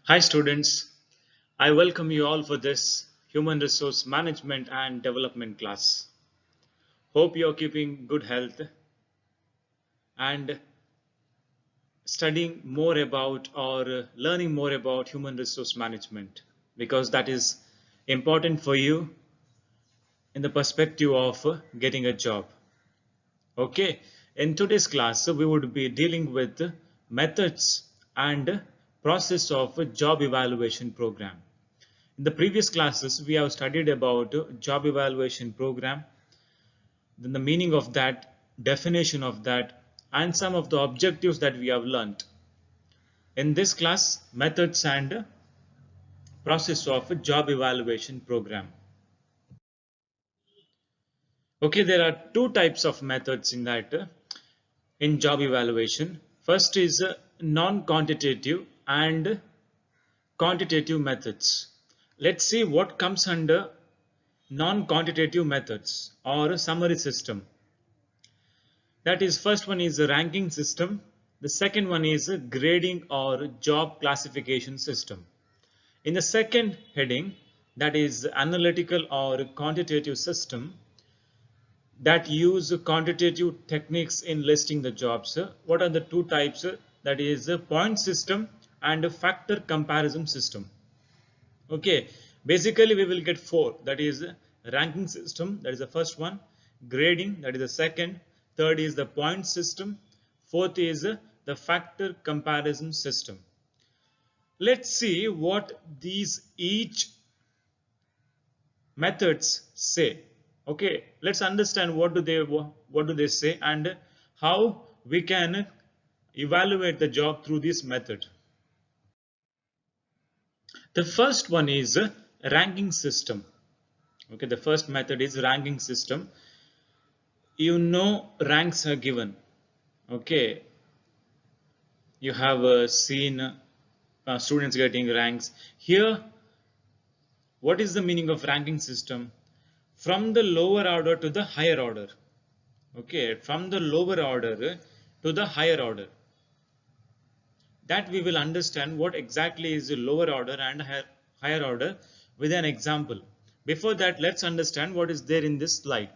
Hi students, I welcome you all for this Human Resource Management and Development class. Hope you are keeping good health and studying more about or learning more about human resource management because that is important for you in the perspective of getting a job. Okay, in today's class we would be dealing with methods and process of a job evaluation program. In the previous classes, we have studied about job evaluation program, then the meaning of that, definition of that, and some of the objectives that we have learned. In this class, methods and process of a job evaluation program. Okay, there are two types of methods in that in job evaluation. First is non-quantitative and quantitative methods. Let's see what comes under non-quantitative methods or summary system. That is, first one is a ranking system. The second one is a grading or job classification system. In the second heading, that is analytical or quantitative system that use quantitative techniques in listing the jobs. What are the two types? That is a point system and a factor comparison system. Okay, basically we will get four. That is ranking system, that is the first one. Grading, that is the second. Third is the point system. Fourth is the factor comparison system. Let's see what these each methods say. Okay, let's understand what do they say and how we can evaluate the job through this method. The first one is a ranking system. Okay, the first method is ranking system. Ranks are given. Okay, you have seen students getting ranks. Here, what is the meaning of ranking system? From the lower order to the higher order. Okay, from the lower order to the higher order. That we will understand what exactly is the lower order and higher order with an example. Before that, let's understand what is there in this slide.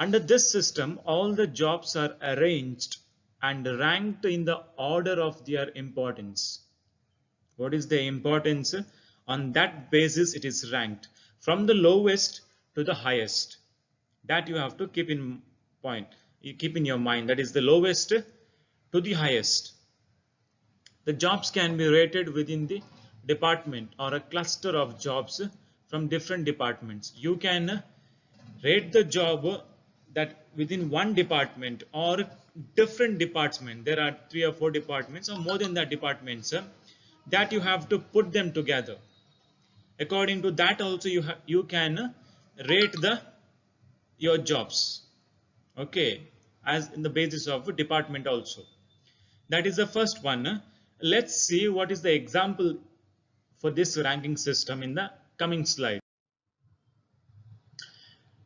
Under this system, all the jobs are arranged and ranked in the order of their importance. What is the importance? On that basis, it is ranked from the lowest to the highest. That you have to keep in point. You keep in your mind. That is the lowest to the highest. The jobs can be rated within the department or a cluster of jobs from different departments. You can rate the job that within one department or different department. There are 3 or 4 departments or more than that departments that you have to put them together. According to that also you can rate your jobs. Okay, as in the basis of department also. That is the first one. Let's see what is the example for this ranking system in the coming slide.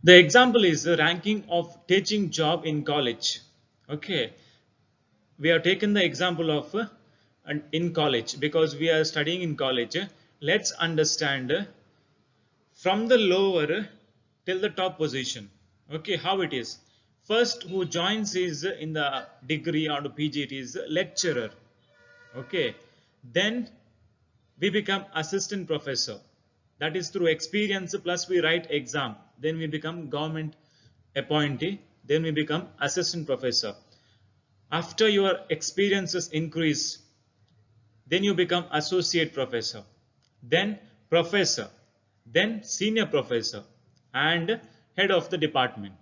The example is the ranking of teaching job in college. Okay, we have taken the example of in college because we are studying in college. Let's understand from the lower till the top position. Okay, how it is. First, who joins is in the degree or the PG, it is lecturer. Okay, then we become assistant professor. That is through experience plus we write exam. Then we become government appointee. Then we become assistant professor. After your experiences increase, then you become associate professor, then professor, then senior professor, and head of the department.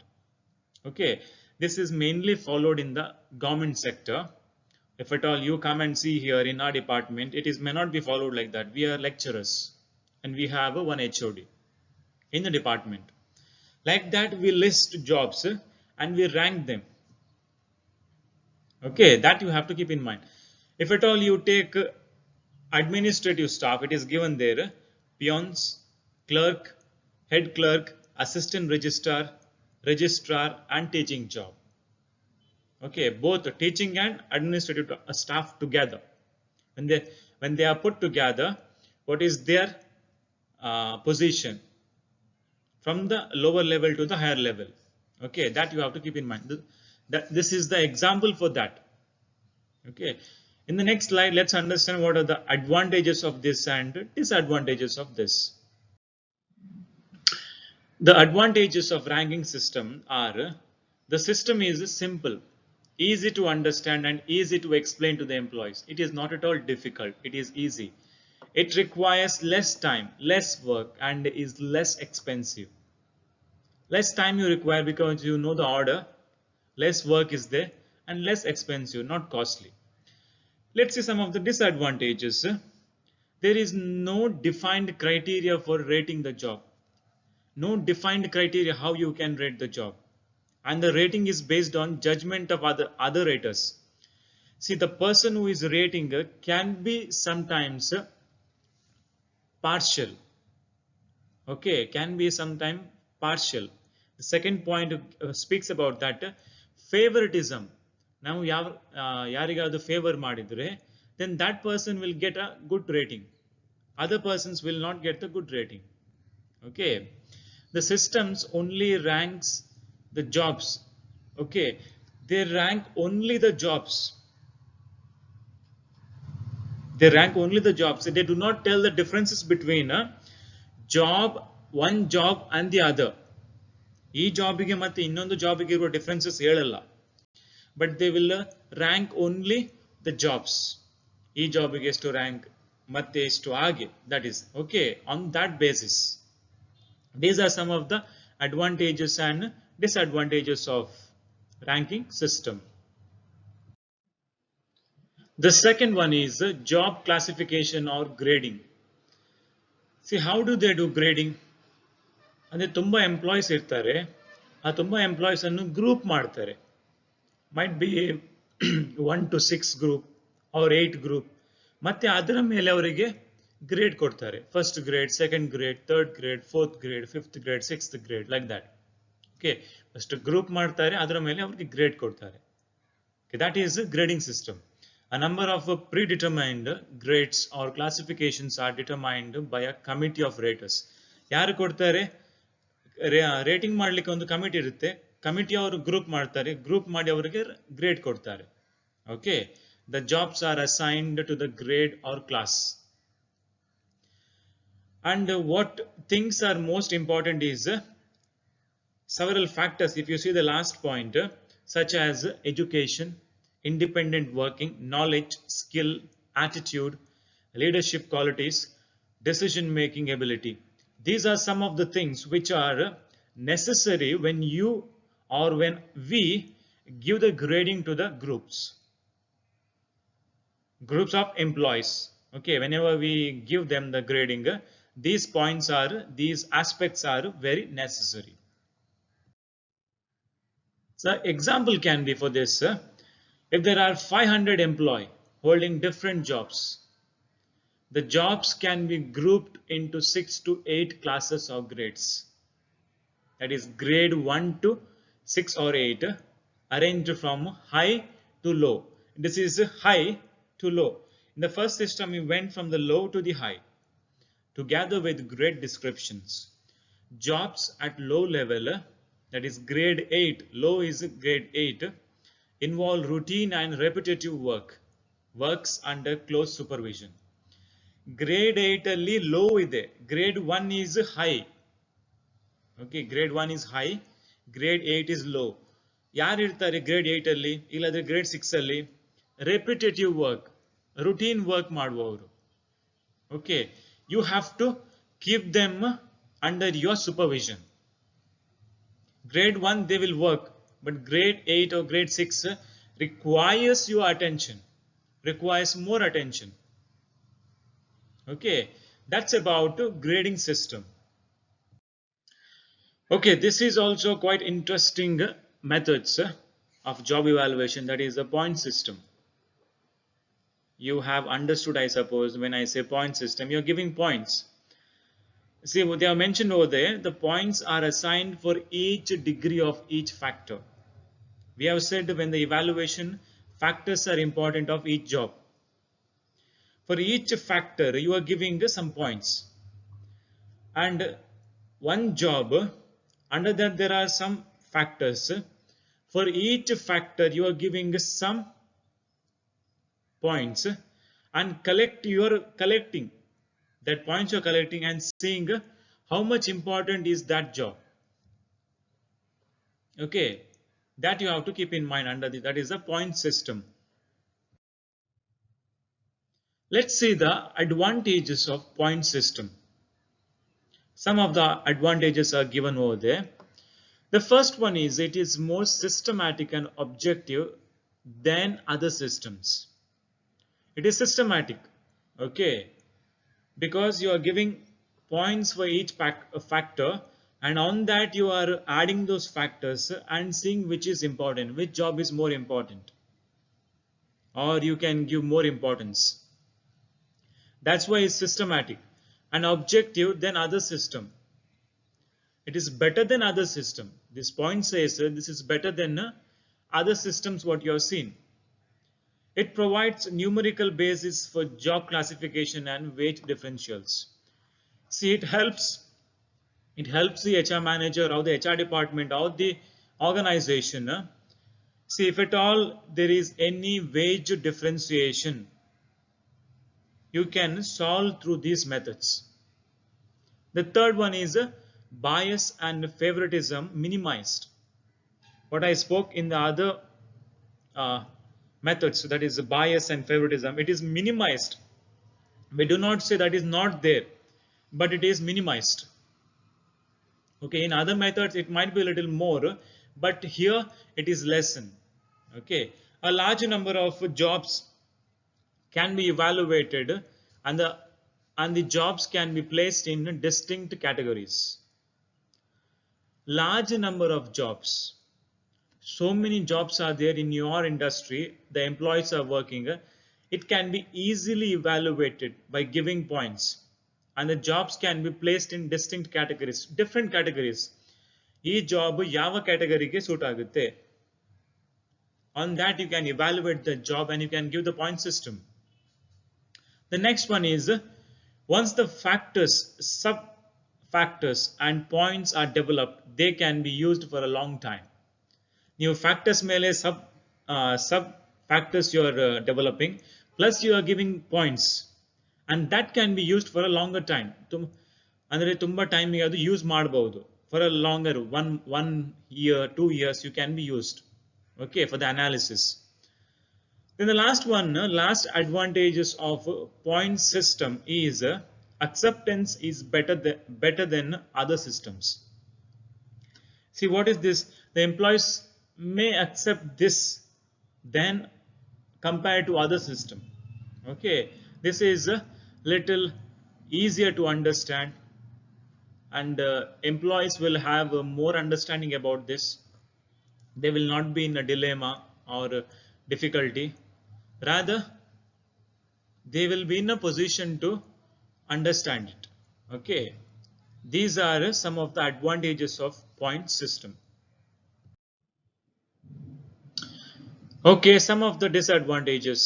Okay, this is mainly followed in the government sector. If at all you come and see here in our department, it is may not be followed like that. We are lecturers and we have one HOD in the department. Like that, we list jobs and we rank them. Okay, that you have to keep in mind. If at all you take administrative staff, it is given there peons, clerk, head clerk, assistant registrar, registrar, and teaching job. Okay, both teaching and administrative staff together. when they are put together, what is their position from the lower level to the higher level. Okay, that you have to keep in mind. That this is the example for that. Okay, in the next slide, let's understand what are the advantages of this and disadvantages of this. The advantages of ranking system are the system is simple, easy to understand and easy to explain to the employees. It is not at all difficult. It is easy. It requires less time, less work and is less expensive. Less time you require because you know the order, less work is there and less expensive, not costly. Let's see some of the disadvantages. There is no defined criteria for rating the job. No defined criteria how you can rate the job. And the rating is based on judgment of other raters. See, the person who is rating can be sometimes partial. Okay, can be sometimes partial. The second point speaks about that favoritism. Now, ಯಾರಿಗಾದ್ರು favor ಮಾಡಿದ್ರೆ, then that person will get a good rating. Other persons will not get the good rating. Okay, the systems only ranks the jobs. Okay, they rank only the jobs. They rank only the jobs. They do not tell the differences between a job, one job and the other. ಈ ಜಾಬಿಗೆ ಮತ್ತೆ ಇನ್ನೊಂದು ಜಾಬಿಗೆ ಇರುವ differences ಹೇಳಲ್ಲ. But they will rank only the jobs. ಈ ಜಾಬಿಗೆ ಎಷ್ಟು rank ಮತ್ತೆ ಎಷ್ಟು ಹಾಗೆ, that is okay on that basis. These are some of the advantages and disadvantages of ranking system. The second one is job classification or grading. See, how do they do grading? ಅಂದರೆ ತುಂಬ employees ಇರ್ತಾರೆ, ಆ ತುಂಬ employees ಅನ್ನು group ಮಾಡ್ತಾರೆ. Might be 1 to 6 group or 8 group. ಮತ್ತೆ ಅದರ ಮೇಲೆ ಅವರಿಗೆ ಗ್ರೇಡ್ ಕೊಡ್ತಾರೆ. First grade, second grade, third grade, fourth grade, fifth grade, sixth grade, like that. Okay, first group ಮಾಡ್ತಾರೆ, ಅದರ ಮೇಲೆ ಅವರಿಗೆ ಗ್ರೇಡ್ ಕೊಡ್ತಾರೆ. That is grading system. A number of predetermined grades or classifications are determined by a committee of raters. ಯಾರು ಕೊಡ್ತಾರೆ? Rating ಮಾಡ್ಲಿಕ್ಕೆ ಒಂದು committee ಇರುತ್ತೆ. ಕಮಿಟಿ ಅವರು ಗ್ರೂಪ್ ಮಾಡ್ತಾರೆ, ಗ್ರೂಪ್ ಮಾಡಿ ಅವರಿಗೆ ಗ್ರೇಡ್ ಕೊಡ್ತಾರೆ. Okay, the jobs are assigned to the grade or class. And what things are most important is several factors. If you see the last point, such as education, independent working, knowledge, skill, attitude, leadership qualities, decision making ability. These are some of the things which are necessary when you or when we give the grading to the groups of employees. Okay, whenever we give them the grading, these aspects are very necessary. So example can be for this, if there are 500 employees holding different jobs, the jobs can be grouped into 6 to 8 classes or grades. That is grade 1 to 6 or 8, arranged from high to low. This is high to low. In the first system, we went from the low to the high, together with grade descriptions. Jobs at low level, that is grade 8, low is grade 8, involve routine and repetitive works under close supervision. Grade 8 ಅಲ್ಲಿ low ಇದೆ, grade 1 is high. Okay, grade 1 is high, grade 8 is low. ಯಾರು ಇರ್ತಾರೆ grade 8 ಅಲ್ಲಿ, ಇಲ್ಲಾದ್ರೆ grade 6 ಅಲ್ಲಿ? Repetitive work, routine work ಮಾಡುವವರು. Okay, you have to keep them under your supervision. Grade 1 they will work, but grade 8 or grade 6 requires your attention, requires more attention. Okay, that's about grading system. Okay, this is also quite interesting methods of job evaluation, that is the point system. You have understood, I suppose, when I say point system, you're giving points. See, what they are mentioned over there, the points are assigned for each degree of each factor. We have said when the evaluation factors are important of each job. For each factor, you are giving some points. And one job, under that there are some factors. For each factor, you are giving some points and you're collecting that points you're collecting and seeing how much important is that job. Okay, that you have to keep in mind under that is a point system. Let's see the advantages of point system. Some of the advantages are given over there. The first one is it is more systematic and objective than other systems. It is systematic, okay, because you are giving points for each factor, and on that you are adding those factors and seeing which is important, which job is more important, or you can give more importance. That's why it's systematic and objective than other system. It is better than other system. This point says this is better than other systems what you have seen. It provides numerical basis for job classification and wage differentials. See, it helps the HR manager or the HR department or the organization. See, if at all there is any wage differentiation, you can solve through these methods. The third one is bias and favoritism minimized. What I spoke in the other methods, that is bias and favoritism, it is minimized. We do not say that is not there, but it is minimized. Okay, in other methods it might be a little more, but here it is lessened. Okay, a large number of jobs can be evaluated, and the jobs can be placed in distinct categories. Large number of jobs, so many jobs are there in your industry, the employees are working, it can be easily evaluated by giving points, and the jobs can be placed in distinct categories, different categories. Each job ಯಾವ category suit ಆಗುತ್ತೆ. On that you can evaluate the job and you can give the point system. The next one is once the factors, sub factors and points are developed, they can be used for a long time. New factors mele sub factors you are developing, plus you are giving points, and that can be used for a longer time. ಅಂದರೆ ತುಂಬ time ಅದು use ಮಾಡಬಹುದು for a longer 1 year 2 years you can be used, okay, for the analysis. Then the last one, last advantages of point system is acceptance is better than other systems. See, what is this? The employees may accept this than compared to other system. Okay, this is a little easier to understand, and employees will have more understanding about this. They will not be in a dilemma or difficulty. Rather, they will be in a position to understand it. Okay, these are some of the advantages of point system. Okay, some of the disadvantages.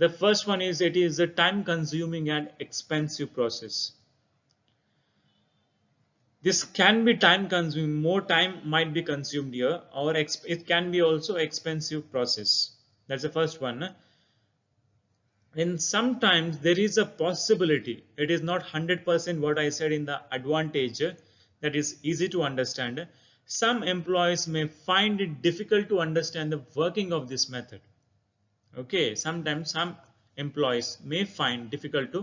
The first one is it is a time consuming and expensive process. This can be time consuming, more time might be consumed here, or it can be also expensive process. That's the first one. And sometimes there is a possibility, it is not 100% what I said in the advantage, that is easy to understand. Some employees may find it difficult to understand the working of this method. Okay, sometimes some employees may find difficult to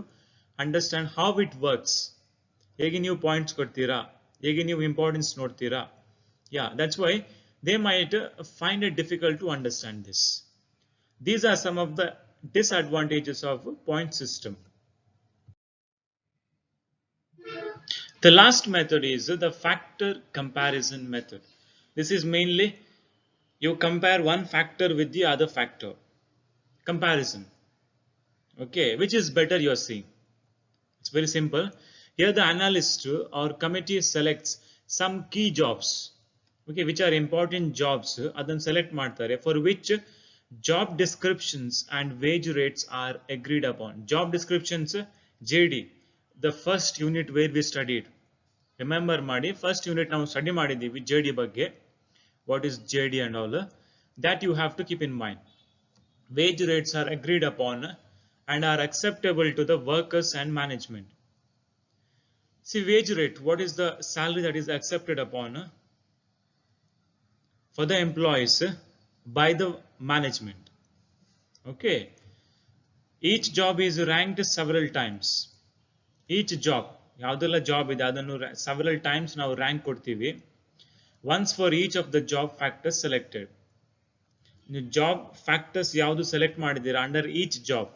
understand how it works. ಹೇಗೆ ನೀವು points ಕೊಡ್ತೀರಾ, ಹೇಗೆ ನೀವು importance ನೋಡ್ತೀರಾ. Yeah, that's why they might find it difficult to understand this. These are some of the disadvantages of point system. The last method is the factor comparison method. This is mainly you compare one factor with the other factor. Comparison. Okay, which is better you are seeing. It's very simple. Here the analyst or committee selects some key jobs, okay, which are important jobs, ಅದನ್ನು select ಮಾಡ್ತಾರೆ, for which Job descriptions and wage rates are agreed upon. Job descriptions, JD, the first unit where we studied. Remember ಮಾಡಿ first unit ನಾವು study ಮಾಡಿದ್ದೀವಿ JD ಬಗ್ಗೆ. What is JD and all that you have to keep in mind. Wage rates are agreed upon and are acceptable to the workers and management. See, wage rate, what is the salary that is accepted upon for the employees by the management? Okay, each job is ranked several times. Each job, ಯಾವುದೆಲ್ಲ job ಇದೆ ಅದನ್ನು several times ನಾವು rank ಕೊಡ್ತೀವಿ. Once for each of the job factors selected. Job factors ಯಾವುದು select ಮಾಡಿದ್ದೀರಾ under each job.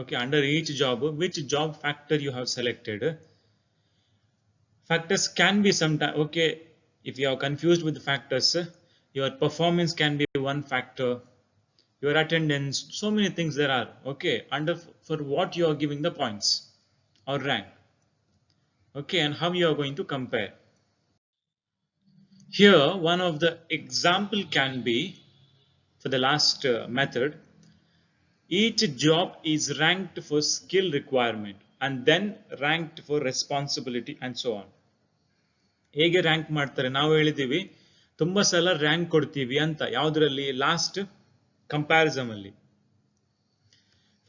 Okay, under each job, which job factor you have selected. Factors can be sometimes, okay, if you are confused with the factors, your performance can be one factor, your attendance, so many things there are. Okay, under for what you are giving the points or rank. Okay, and how you are going to compare. Here, one of the example can be for the last method. Each job is ranked for skill requirement and then ranked for responsibility and so on. ಹೇಗೆ rank ಮಾಡ್ತಾರೆ ನಾವು ಹೇಳಿದ್ದೀವಿ ತುಂಬ ಸಲ rank ಕೊಡ್ತೀವಿ ಅಂತ ಯಾವುದರಲ್ಲಿ last comparison ಅಲ್ಲಿ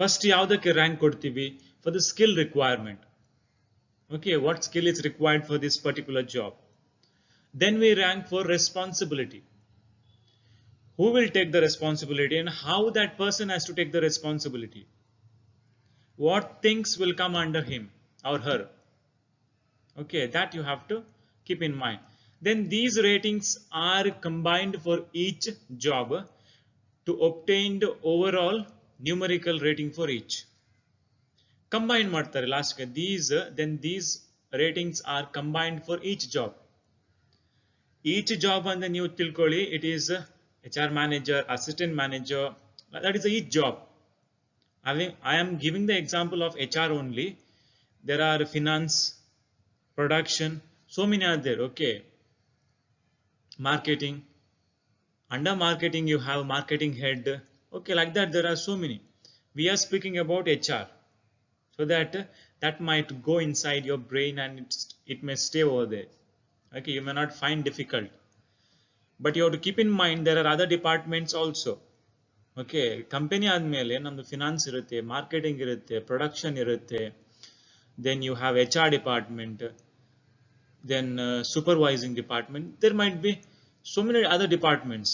ಫಸ್ಟ್ ಯಾವುದಕ್ಕೆ ರ್ಯಾಂಕ್ ಕೊಡ್ತೀವಿ for the skill requirement okay what skill is required for this particular job then we rank for responsibility. Who will take the responsibility and how that person has to take the responsibility? What things will come under him or her? Okay, that you have to keep in mind. Then these ratings are combined for each job to obtain the overall numerical rating for each. Combine ಮಾಡ್ತಾರೆ last these ratings are combined for each job. Each job and the new tilkoli, it is HR manager, assistant manager, that is each job. I am giving the example of HR only. There are finance, production, so many are there. Okay, marketing, under marketing you have marketing head. Okay, like that there are so many. We are speaking about HR, so that might go inside your brain and it may stay over there. Okay, you may not find difficult, but you have to keep in mind there are other departments also. Okay, company ಆದ್ಮೇಲೆ ನಮ್ದು finance ಇರುತ್ತೆ, marketing ಇರುತ್ತೆ, production ಇರುತ್ತೆ, then you have HR department, then supervising department. There might be so many other departments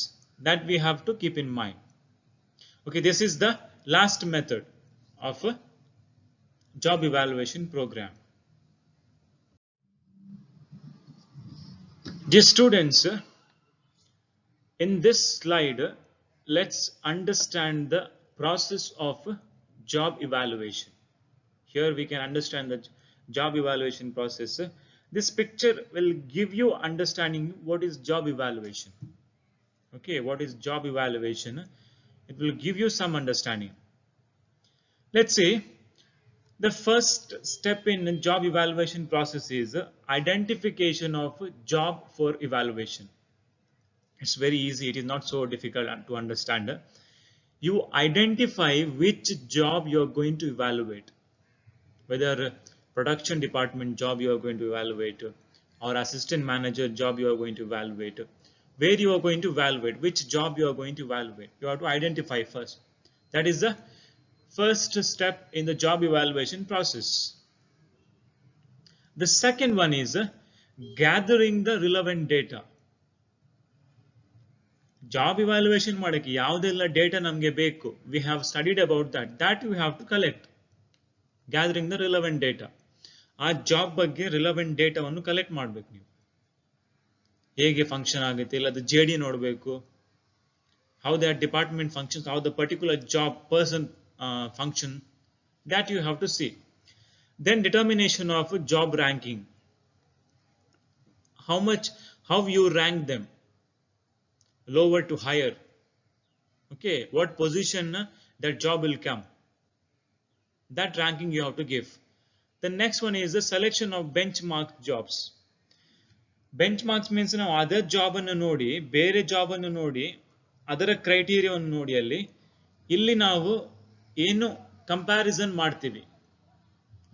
that we have to keep in mind. Okay, this is the last method of a job evaluation program. Dear students, in this slide, let's understand the process of job evaluation. Here we can understand the job evaluation process. This picture will give you understanding what is job evaluation. Okay, what is job evaluation? It will give you some understanding. Let's say the first step in the job evaluation process is identification of job for evaluation. It's very easy. It is not so difficult to understand. You identify which job you are going to evaluate, whether production department job you are going to evaluate or assistant manager job you are going to evaluate. Where you are going to evaluate, which job you are going to evaluate. You have to identify first. That is the first step in the job evaluation process. The second one is gathering the relevant data. Job evaluation ಮಾಡಕ್ಕೆ ಯಾವುದೆಲ್ಲ data ನಮಗೆ ಬೇಕು, we have studied about that you have to collect. Gathering the relevant data. ಆ job ಬಗ್ಗೆ relevant ಡೇಟಾವನ್ನು collect ಮಾಡಬೇಕು ನೀವು. ಹೇಗೆ ಫಂಕ್ಷನ್ ಆಗುತ್ತೆ ಇಲ್ಲ ಅದು JD ನೋಡಬೇಕು, how that department functions, how the particular job person function, that you have to see. Then determination of job ranking, how you rank them, lower to higher. Okay, what position that job will come, that ranking you have to give. The next one is the selection of benchmark jobs. Benchmarks means ನಾವು other job ಅನ್ನು ನೋಡಿ ಬೇರೆ job ಅನ್ನು ನೋಡಿ ಅದರ ಕ್ರೈಟೀರಿಯಾವನ್ನು ನೋಡಿ ಇಲ್ಲಿ ನಾವು ಏನು ಕಂಪ್ಯಾರಿಸನ್ ಮಾಡ್ತೀವಿ.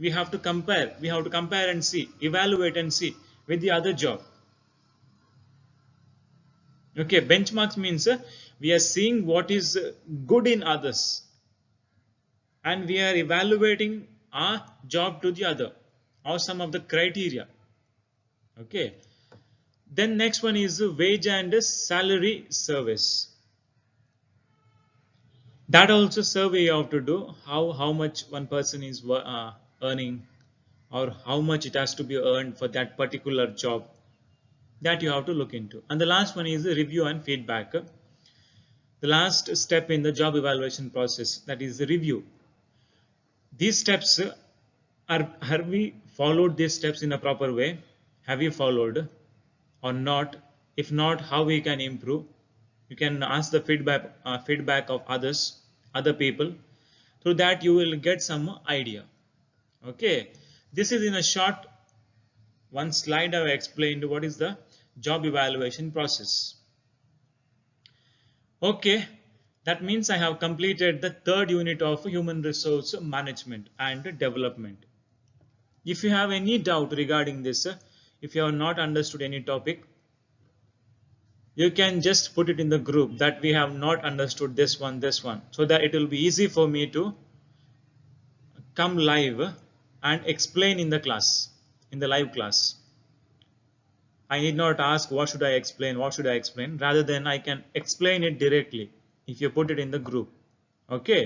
We have to compare and see, evaluate and see with the other job. Okay, benchmarks means we are seeing what is good in others and we are evaluating our job to the other or some of the criteria. Okay, then next one is wage and salary service. That also survey you have to do, how much one person is earning or how much it has to be earned for that particular job, that you have to look into. And the last one is the review and feedback, the last step in the job evaluation process, that is the review. These steps have we followed these steps in a proper way? Have you followed or not? If not, how we can improve? You can ask the feedback of other people. Through that you will get some idea. Okay, this is in a short one slide I have explained what is the job evaluation process. Okay, that means I have completed the third unit of human resource management and development. If you have any doubt regarding this, if you have not understood any topic, you can just put it in the group that we have not understood this one, so that it will be easy for me to come live and explain in the class, in the live class. I need not ask what should I explain, rather than I can explain it directly if you put it in the group. Okay,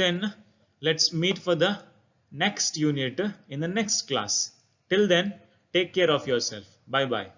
then let's meet for the next unit in the next class. Till then, take care of yourself. Bye bye.